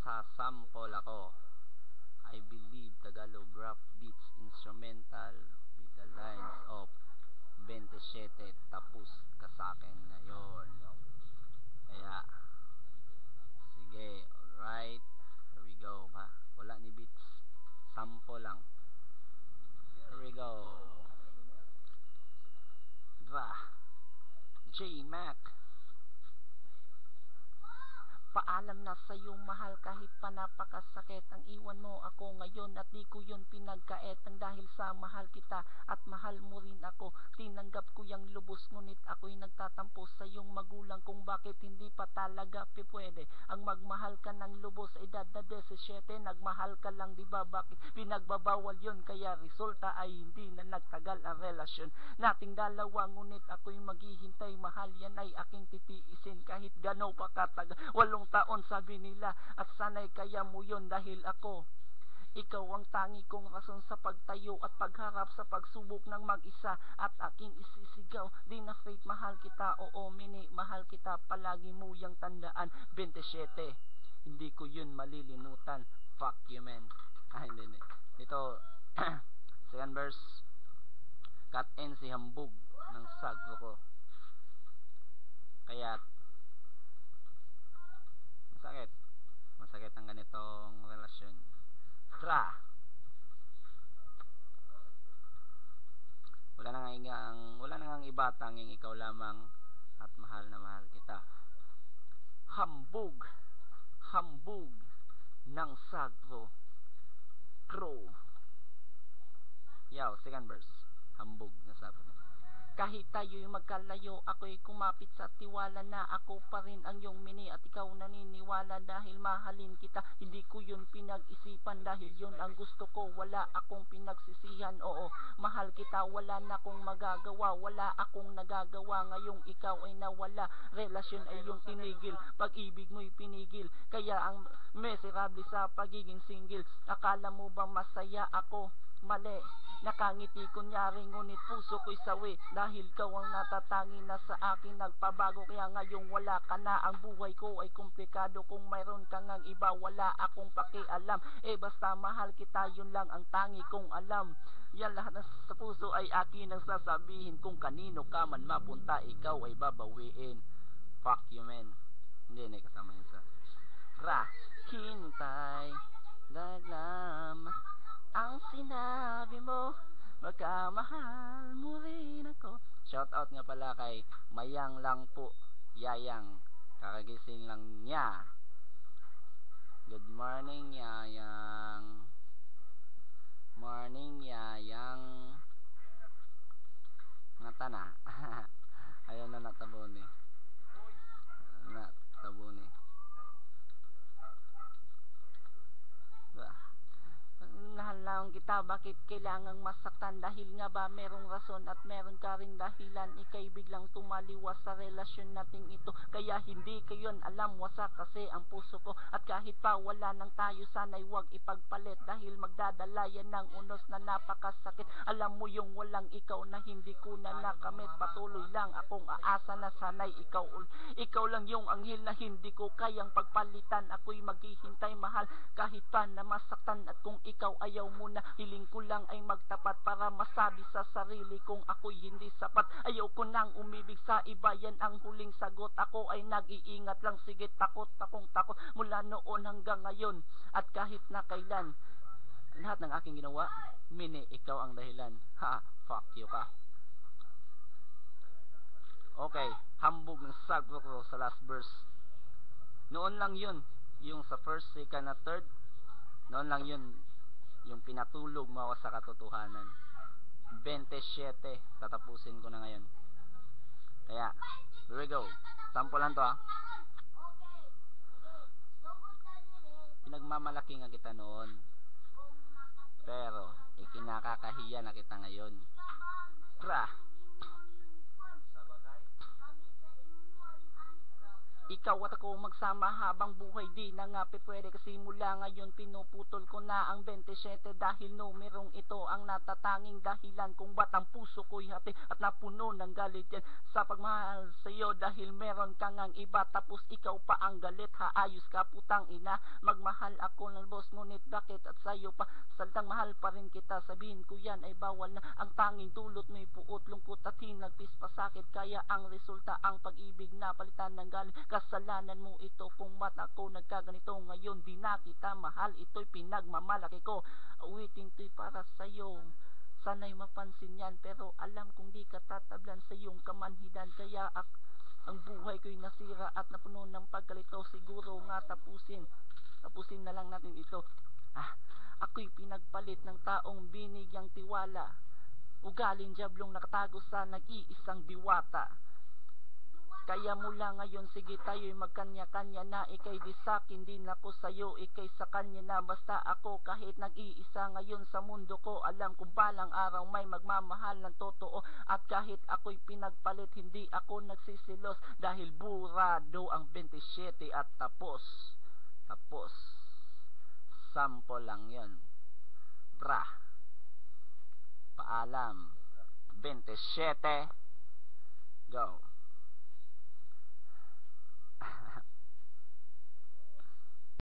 Magsasample ako. I believe Tagalog rap beats instrumental with the lines of 27 tapos ka sakin ngayon. Kaya sige, alright. Here we go ba. Wala ni beats. Sample lang. Here we go. J-Mac. Paalam na sa'yo mahal kahit pa napakasakit ang iwan mo ako ngayon at di ko yun pinagkaetang dahil sa mahal kita at mahal mo rin ako. Tinanggap ko yung lubos ngunit ako'y nagtatampo sa iyong magulang kung bakit hindi pa talaga pwede ang magmahal ka ng lubos sa edad na 17. Nagmahal ka lang diba, bakit pinagbabawal yun? Kaya resulta ay hindi na nagtagal ang relasyon nating dalawa ngunit ako'y maghihintay. Mahal yan ay aking titiisin kahit gano'n pa katagal. 8 taon sabi nila at sanay kaya mo yun dahil ako ikaw ang tangi kong rason sa pagtayo at pagharap sa pagsubok ng mag-isa at aking isisigaw di na faith mahal kita, oo mini mahal kita, palagi mo yang tandaan. 27 hindi ko yun malilimutan. Fuck you man. Hindi dito second verse. Cut in si hambog ng sagro ko kaya masakit ang ganitong relasyon. Wala na ngang iba, tanging ikaw lamang at mahal na mahal kita. Hambog ng sagro crow. Yaw, second verse. Hambog ng sagro. Kahit tayo'y magkalayo, ako'y kumapit sa tiwala na ako pa rin ang iyong mini at ikaw naniniwala dahil mahalin kita. Hindi ko yun pinag-isipan dahil yun ang gusto ko. Wala akong pinagsisihan, oo, mahal kita. Wala na akong magagawa, wala akong nagagawa. Ngayong ikaw ay nawala, relasyon ay yung tinigil, pag-ibig mo'y pinigil. Kaya ang miserable sa pagiging single. Akala mo ba masaya ako? Mali, nakangiti kunyari ngunit puso ko'y sawi dahil ikaw ang natatangi na sa akin nagpabago. Kaya ngayong wala ka na, ang buhay ko ay komplikado. Kung mayroon kang ang iba, wala akong pakialam. Basta mahal kita, yun lang ang tangi kong alam. Yan lahat sa puso ay akin ang sasabihin. Kung kanino ka man mapunta, ikaw ay babawiin. Fuck you man. Hindi kasama yun sa hintay daglam ang sinabi mo, magkamahal mo rin ako. Shout out nga pala kay Mayang lang po, Yayang, kakagising lang niya. Good morning Yayang. Morning Yayang. Ngata na. Ayaw na natabo ni. Nahalang kita, bakit kailangang masaktan? Dahil nga ba merong rason at meron ka ring dahilan? Ika'y biglang tumaliwas sa relasyon nating ito. Kaya hindi ko yun alam, wasak kasi ang puso ko. At kahit pa wala nang tayo, sana'y wag ipagpalit. Dahil magdadala yan ng unos na napakasakit. Alam mo yung walang ikaw na hindi ko na nakamit. Patuloy lang akong aasa na sana'y ikaw lang yung anghel na hindi ko kayang pagpalitan. Ako'y maghihintay mahal kahit pa na masaktan. At kung ikaw ayaw mo na, hiling ko lang ay magtapat para masabi sa sarili kong ako'y hindi sapat. Ayaw ko nang umibig sa iba, yan ang huling sagot. Ako ay nag-iingat lang, sige takot mula noon hanggang ngayon. At kahit na kailan, lahat ng aking ginawa, mini ikaw ang dahilan. Fuck you ka. Okay, hambog ng sagro ko sa last verse. Noon lang yun, yung sa first, second, na third, noon lang yun, yung pinatulog mo ako sa katotohanan. 27, tatapusin ko na ngayon. Kaya, here we go. Sample lang to Pinagmamalaki nga kita noon, pero ikinakakahiya na kita ngayon. Ikaw at ako magsama habang buhay, di na nga pwede kasi mula ngayon pinuputol ko na ang 27 dahil numerong ito ang natatanging dahilan kung ba't ang puso ko'y hati at napuno ng galit yan sa pagmahal sa'yo dahil meron kang ang iba tapos ikaw pa ang galit. Haayos ka putang ina, magmahal ako ng boss ngunit bakit at sa'yo pa saltang mahal pa rin kita, sabihin ko yan ay bawal na, ang tanging dulot may puot lungkot at hinagpis pa sakit kaya ang resulta ang pag-ibig na palitan ng galit. Kasalanan mo ito kung ba't ako nagkaganito ngayon, di na kita mahal, ito'y pinagmamalaki ko. Awitin to'y para sa'yo, sana'y mapansin yan, pero alam kong di ka tatablan sa iyong kamanhidan. Kaya ang buhay ko'y nasira at napuno ng pagkalito. Siguro nga tapusin na lang natin ito. Ako'y pinagpalit ng taong binigyang tiwala, ugaling diablong nakatago sa nag-iisang diwata. Kaya mula ngayon sige tayo'y magkanya-kanya na, ikay di sa'kin din ako sa'yo, ikay sa kanya na, basta ako kahit nag-iisa ngayon sa mundo ko, alam kong balang araw may magmamahal ng totoo at kahit ako'y pinagpalit hindi ako nagsisilos dahil burado ang 27 at tapos sample lang yon bra, paalam 27, go.